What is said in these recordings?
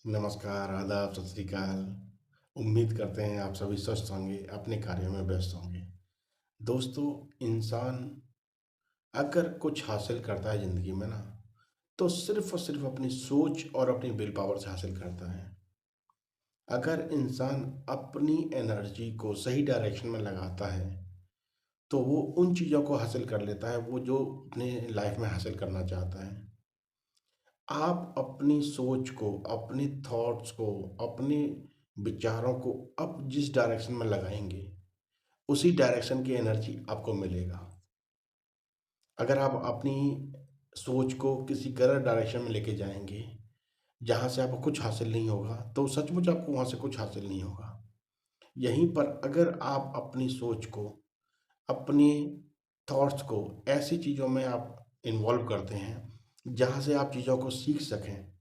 नमस्कार, आदाब, सत श्री अकाल। उम्मीद करते हैं आप सभी स्वस्थ होंगे, अपने कार्यों में व्यस्त होंगे। दोस्तों, इंसान अगर कुछ हासिल करता है ज़िंदगी में ना, तो सिर्फ़ और सिर्फ़ अपनी सोच और अपनी विल पावर से हासिल करता है। अगर इंसान अपनी एनर्जी को सही डायरेक्शन में लगाता है, तो वो उन चीज़ों को हासिल कर लेता है, वो जो अपने लाइफ़ में हासिल करना चाहता है। आप अपनी सोच को, अपनी थॉट्स को, अपने विचारों को आप जिस डायरेक्शन में लगाएँगे, उसी डायरेक्शन की एनर्जी आपको मिलेगा। अगर आप अपनी सोच को किसी गलत डायरेक्शन में लेके जाएँगे, जहाँ से आपको कुछ हासिल नहीं होगा, तो सचमुच आपको वहाँ से कुछ हासिल नहीं होगा। यहीं पर अगर आप अपनी सोच को, अपनी थॉट्स को ऐसी चीज़ों में आप इन्वॉल्व करते हैं, जहाँ से आप चीज़ों को सीख सकें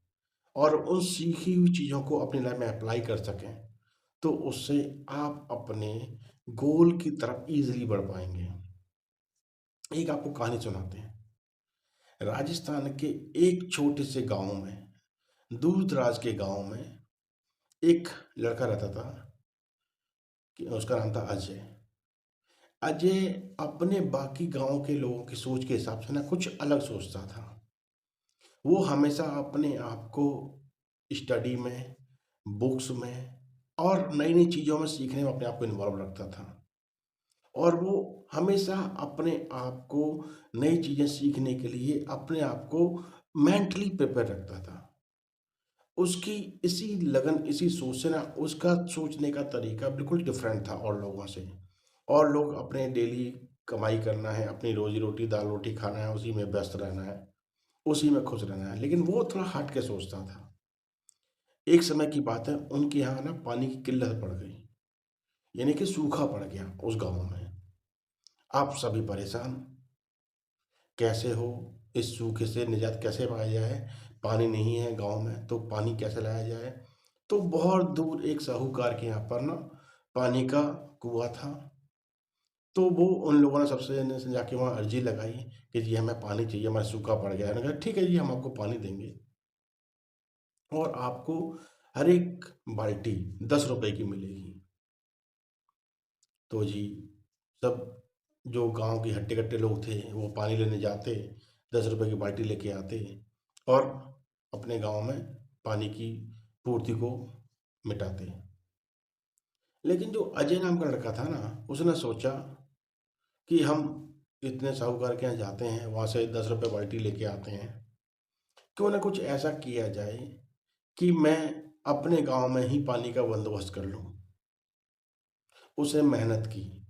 और उन सीखी हुई चीज़ों को अपनी लाइफ में अप्लाई कर सकें, तो उससे आप अपने गोल की तरफ ईज़िली बढ़ पाएँगे। एक आपको कहानी सुनाते हैं। राजस्थान के एक छोटे से गाँव में, दूर-दराज के गाँव में एक लड़का रहता था कि उसका नाम था अजय। अजय अपने बाकी गाँव के लोगों की सोच के हिसाब से ना कुछ अलग सोचता था। वो हमेशा अपने आप को स्टडी में, बुक्स में और नई-नई चीज़ों में सीखने में अपने आप को इन्वॉल्व रखता था। और वो हमेशा अपने आप को नई चीज़ें सीखने के लिए अपने आप को मेंटली प्रिपेयर रखता था। उसकी इसी लगन, इसी सोच से ना उसका सोचने का तरीका बिल्कुल डिफरेंट था और लोगों से। और लोग अपने डेली कमाई करना है, अपनी रोज़ी-रोटी, दाल-रोटी खाना है, उसी में व्यस्त रहना है, उसी में खुश रहना है। लेकिन वो थोड़ा हट के सोचता था। एक समय की बात है, उनके यहाँ ना पानी की किल्लत पड़ गई, यानी कि सूखा पड़ गया उस गाँव में। आप सभी परेशान, कैसे हो? इस सूखे से निजात कैसे पाया जाए? पानी नहीं है गाँव में, तो पानी कैसे लाया जाए? तो बहुत दूर एक साहूकार के यहाँ पर ना पानी का कुआँ था। तो वो उन लोगों ने सबसे ने से जाके वहाँ अर्ज़ी लगाई कि जी हमें पानी चाहिए, हमारा सूखा पड़ गया है। उन्होंने कहा ठीक है जी, हम आपको पानी देंगे और आपको हर एक बाल्टी ₹10 की मिलेगी। तो जी, सब जो गाँव के हट्टे-कट्टे लोग थे, वो पानी लेने जाते, ₹10 की बाल्टी लेके आते और अपने गाँव में पानी की पूर्ति को मिटाते। लेकिन जो अजय नाम का लड़का था ना, उसने सोचा कि हम इतने साहूकार के यहाँ जाते हैं, वहाँ से ₹10 बाल्टी लेके आते हैं, क्यों ना कुछ ऐसा किया जाए कि मैं अपने गाँव में ही पानी का बंदोबस्त कर लूँ। उसने मेहनत की।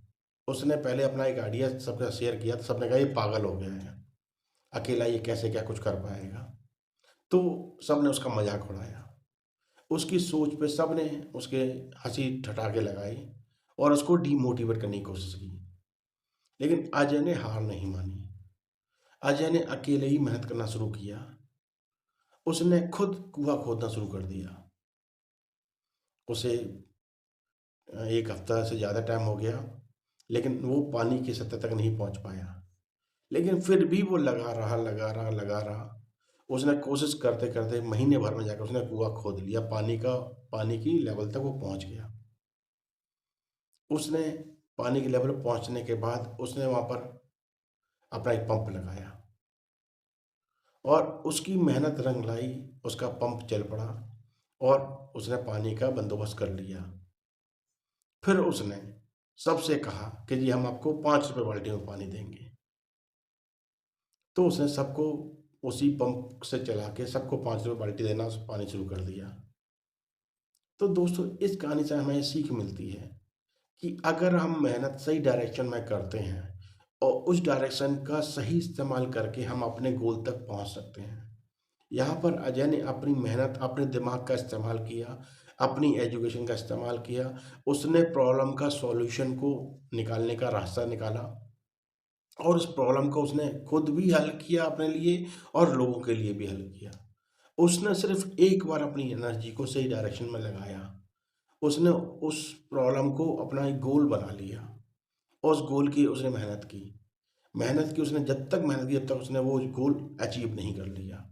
उसने पहले अपना एक आइडिया सबके साथ शेयर किया, तो सबने कहा ये पागल हो गया है। अकेला ये कैसे क्या कुछ कर पाएगा? तो सबने उसका मज़ाक उड़ाया। उसकी सोच पे सबने उसके हँसी ठठाके लगाई और उसको डिमोटिवेट करने की कोशिश की। लेकिन अजय ने हार नहीं मानी। अजय ने अकेले ही मेहनत करना शुरू किया। उसने खुद कुआँ खोदना शुरू कर दिया। उसे 1 हफ्ता से ज़्यादा टाइम हो गया, लेकिन वो पानी की सतह तक नहीं पहुँच पाया। लेकिन फिर भी वो लगा रहा, लगा रहा, लगा रहा। उसने कोशिश करते-करते महीने भर में जाकर उसने कुआँ खोद लिया, पानी की लेवल तक वो पहुँच गया। उसने पानी के लेवल पे पहुँचने के बाद उसने वहाँ पर अपना एक पंप लगाया और उसकी मेहनत रंग लाई, उसका पंप चल पड़ा और उसने पानी का बंदोबस्त कर लिया। फिर उसने सबसे कहा कि जी हम आपको ₹5 बाल्टी में पानी देंगे। तो उसने सबको उसी पंप से चला के सबको ₹5 बाल्टी देना पानी शुरू कर दिया। तो दोस्तों, इस कहानी से हमें ये सीख मिलती है कि अगर हम मेहनत सही डायरेक्शन में करते हैं और उस डायरेक्शन का सही इस्तेमाल करके हम अपने गोल तक पहुंच सकते हैं। यहाँ पर अजय ने अपनी मेहनत, अपने दिमाग का इस्तेमाल किया, अपनी एजुकेशन का इस्तेमाल किया। उसने प्रॉब्लम का सॉल्यूशन को निकालने का रास्ता निकाला और उस प्रॉब्लम को उसने खुद भी हल किया अपने लिए और लोगों के लिए भी हल किया। उसने सिर्फ एक बार अपनी एनर्जी को सही डायरेक्शन में लगाया। उसने उस प्रॉब्लम को अपना एक गोल बना लिया और उस गोल की उसने मेहनत की। मेहनत की उसने, जब तक मेहनत की, जब तक उसने वो गोल अचीव नहीं कर लिया।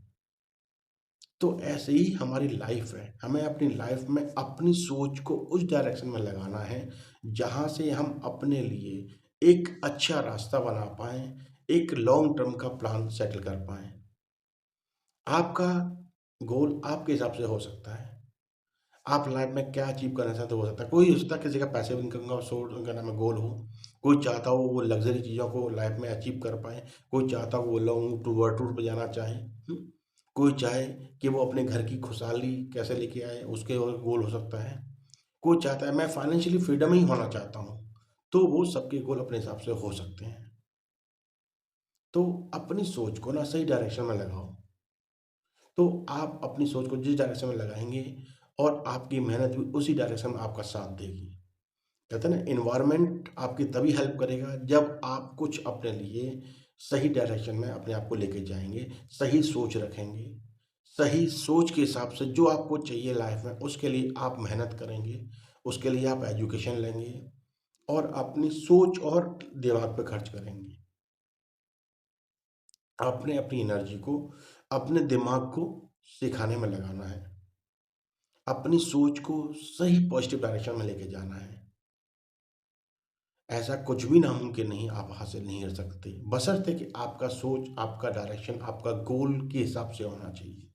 तो ऐसे ही हमारी लाइफ है, हमें अपनी लाइफ में अपनी सोच को उस डायरेक्शन में लगाना है, जहाँ से हम अपने लिए एक अच्छा रास्ता बना पाएँ, एक लॉन्ग टर्म का प्लान सेटल कर पाएँ। आपका गोल आपके हिसाब से हो सकता है। आप लाइफ में क्या अचीव करना चाहते हो सकता है। कोई हो सकता है किसी का पैसिव इनकम का सोर्स क्या नाम है गोल हो। कोई चाहता हो वो लग्ज़री चीज़ों को लाइफ में अचीव कर पाए। कोई चाहता हो वो लॉन्ग टूर टूर पे जाना चाहे। कोई चाहे कि वो अपने घर की खुशहाली कैसे लेके आए उसके और गोल हो सकता है। कोई चाहता है मैं फाइनेंशियली फ्रीडम ही होना चाहता हूँ। तो वो सबके गोल अपने हिसाब से हो सकते हैं। तो अपनी सोच को ना सही डायरेक्शन में लगाओ। तो आप अपनी सोच को जिस डायरेक्शन में लगाएँगे और आपकी मेहनत भी उसी डायरेक्शन में आपका साथ देगी। कहते हैं ना एनवायरनमेंट आपकी तभी हेल्प करेगा जब आप कुछ अपने लिए सही डायरेक्शन में अपने आप को लेके जाएँगे, सही सोच रखेंगे, सही सोच के हिसाब से जो आपको चाहिए लाइफ में उसके लिए आप मेहनत करेंगे, उसके लिए आप एजुकेशन लेंगे और अपनी सोच और दिमाग पे खर्च करेंगे। आपने अपनी एनर्जी को, अपने दिमाग को सिखाने में लगाना है। अपनी सोच को सही पॉजिटिव डायरेक्शन में लेके जाना है। ऐसा कुछ भी नामुमकिन नहीं आप हासिल नहीं कर सकते, बशर्ते कि आपका सोच, आपका डायरेक्शन, आपका गोल के हिसाब से होना चाहिए।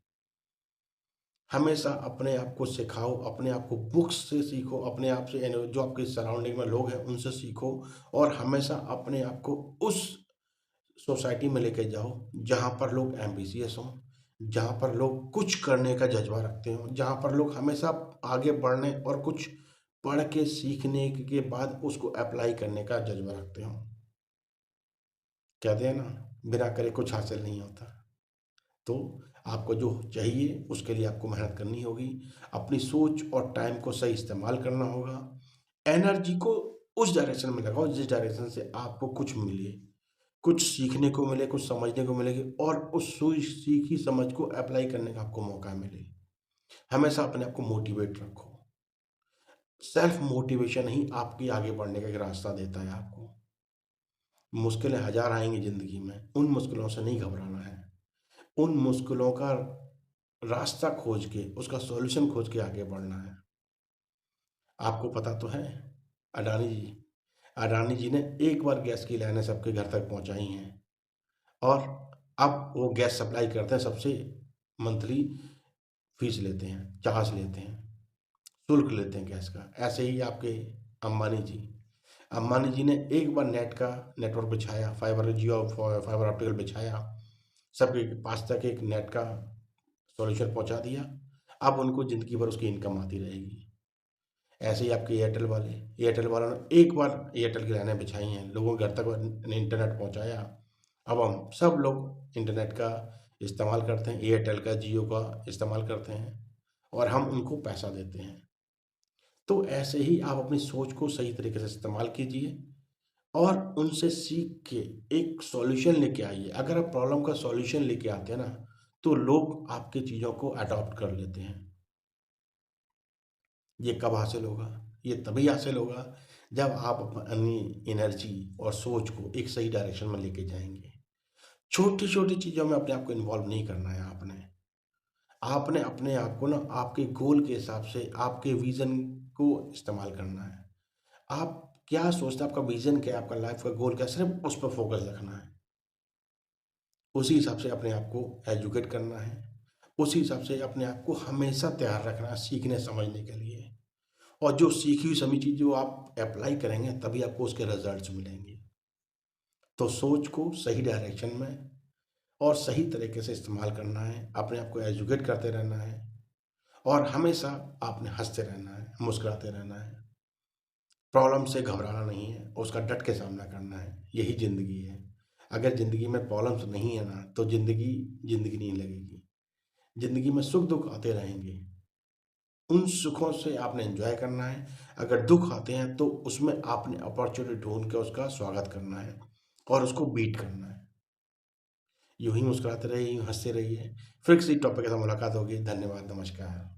हमेशा अपने आप को सिखाओ, अपने आप को बुक्स से सीखो, अपने आप से जो आपके सराउंडिंग में लोग हैं उनसे सीखो और हमेशा अपने आप को उस सोसाइटी में लेके जाओ जहाँ पर लोग एम्बिशियस हों, जहाँ पर लोग कुछ करने का जज़्बा रखते हों, जहाँ पर लोग हमेशा आगे बढ़ने और कुछ पढ़ के सीखने के बाद उसको अप्लाई करने का जज़्बा रखते हों। कहते हैं ना, बिना करे कुछ हासिल नहीं होता। तो आपको जो चाहिए उसके लिए आपको मेहनत करनी होगी। अपनी सोच और टाइम को सही इस्तेमाल करना होगा। एनर्जी को उस डायरेक्शन में लगाओ जिस डायरेक्शन से आपको कुछ मिले। कुछ सीखने को मिले, कुछ समझने को मिलेगी और उस सीखी समझ को अप्लाई करने का आपको मौका मिले। हमेशा अपने आप को मोटिवेट रखो। सेल्फ मोटिवेशन ही आपके आगे बढ़ने का एक रास्ता देता है आपको। मुश्किलें हज़ार आएँगी ज़िंदगी में, उन मुश्किलों से नहीं घबराना है। उन मुश्किलों का रास्ता खोज के, उसका सॉल्यूशन खोज के आगे बढ़ना है। आपको पता तो है, अडानी जी अडानी जी ने एक बार गैस की लाइनें सबके घर तक पहुँचाई हैं और अब वो गैस सप्लाई करते हैं सबसे मंथली फ़ीस लेते हैं, चार्ज लेते हैं, शुल्क लेते हैं गैस का। ऐसे ही आपके अंबानी जी अंबानी जी ने एक बार नेट का नेटवर्क बिछाया, फाइबर जियो फाइबर ऑप्टिकल बिछाया, सबके पास तक एक नेट का सॉल्यूशन पहुँचा दिया। अब उनको ज़िंदगी भर उसकी इनकम आती रहेगी। ऐसे ही आपके एयरटेल वालों ने एक बार एयरटेल की लाइनें बिछाई हैं, लोगों के घर तक इंटरनेट पहुँचाया। अब हम सब लोग इंटरनेट का इस्तेमाल करते हैं, एयरटेल का, जियो का इस्तेमाल करते हैं और हम उनको पैसा देते हैं। तो ऐसे ही आप अपनी सोच को सही तरीके से इस्तेमाल कीजिए और उनसे सीख के एक सॉल्यूशन लेके आइए। अगर आप प्रॉब्लम का सॉल्यूशन लेके आते हैं ना, तो लोग आपकी चीज़ों को अडॉप्ट कर लेते हैं। ये कब हासिल होगा? ये तभी हासिल होगा जब आप अपनी एनर्जी और सोच को एक सही डायरेक्शन में लेके जाएँगे। छोटी-छोटी चीज़ों में अपने आप को इन्वॉल्व नहीं करना है आपने। आपने अपने आप को ना आपके गोल के हिसाब से आपके विज़न को इस्तेमाल करना है। आप क्या सोचते हैं, आपका विज़न क्या है, आपका लाइफ़ का गोल क्या है, सिर्फ़ उस पर फ़ोकस रखना है। उसी हिसाब से अपने आप को एजुकेट करना है। उसी हिसाब से अपने आप को हमेशा तैयार रखना है सीखने समझने के लिए। और जो सीखी हुई सभी चीज़ जो आप अप्लाई करेंगे तभी आपको उसके रिज़ल्ट्स मिलेंगे। तो सोच को सही डायरेक्शन में और सही तरीके से इस्तेमाल करना है, अपने आप को एजुकेट करते रहना है और हमेशा आपने हँसते रहना है, मुस्कुराते रहना है। प्रॉब्लम से घबराना नहीं है, उसका डट के सामना करना है, यही ज़िंदगी है। अगर ज़िंदगी में प्रॉब्लम्स नहीं है ना, तो ज़िंदगी ज़िंदगी नहीं लगेगी। ज़िंदगी में सुख-दुःख आते रहेंगे। उन सुखों से आपने एन्जॉय करना है। अगर दुःख आते हैं तो उसमें आपने अपॉर्च्युनिटी ढूँढ के उसका स्वागत करना है और उसको बीट करना है। यूँ ही मुस्कुराते रहिए, यूँ हँसते रहिए। फिर किसी टॉपिक के साथ मुलाकात होगी। धन्यवाद, नमस्कार।